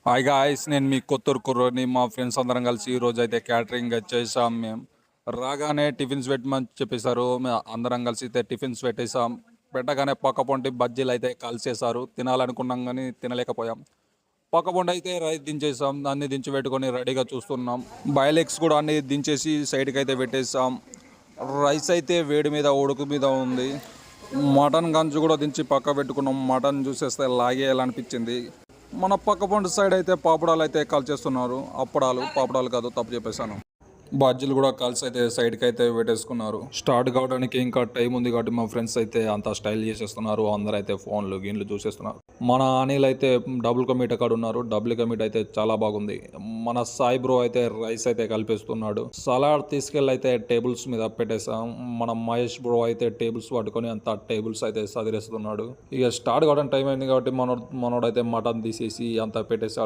Hi guys, నేను మీ కొత్తూరు కుర్రోని. మా friends అందరం కలిసి ఈరోజు అయితే క్యాటరింగ్ చేసాం. మేము రాగానే టిఫిన్స్ పెట్టమని చెప్పేశారు. అందరం కలిసి అయితే టిఫిన్స్ పెట్టేసాం. పెట్టగానే పక్క పొంటి బజ్జీలు అయితే కలిసేసారు. తినాలనుకున్నాం కానీ తినలేకపోయాం. పక్క పొంటి అయితే రైస్ దించేసాం. అన్ని దించి పెట్టుకొని రెడీగా చూస్తున్నాం. బాయిల్ ఎగ్స్ కూడా అన్ని దించేసి సైడ్కి అయితే పెట్టేసాం. రైస్ అయితే వేడి మీద ఉడుకు మీద ఉంది. మటన్ గంజు కూడా దించి పక్క పెట్టుకున్నాం. మటన్ చూసేస్తే లాగేయాలనిపించింది. మన పక్క పండు సైడ్ అయితే పాపడాలు అయితే కాల్చేస్తున్నారు. పాపడాలు కాదు, తప్పు చెప్పేశాను. బాధ్యులు కూడా కలిసి అయితే సైడ్కి అయితే పెట్టేసుకున్నారు. స్టార్ట్ కావడానికి ఇంకా టైం ఉంది కాబట్టి మా ఫ్రెండ్స్ అయితే అంతా స్టైల్ చేసేస్తున్నారు. అందరూ అయితే ఫోన్లు గిన్లు చూసేస్తున్నారు. మన అనిల్ అయితే డబుల్ కమీట కాడ ఉన్నారు. డబుల్ కమీట అయితే చాలా బాగుంది. మన సాయి బ్రో అయితే రైస్ అయితే కలిపేస్తున్నాడు. సలాడ్ తీసుకెళ్ళి అయితే టేబుల్స్ మీద పెట్టేసాం. మన మహేష్ బ్రో అయితే టేబుల్స్ పట్టుకొని అంత టేబుల్స్ అయితే సదిరేస్తున్నాడు. ఇక స్టార్ట్ కావడానికి టైం అయింది కాబట్టి మనోడైతే మటన్ తీసేసి అంతా పెట్టేసి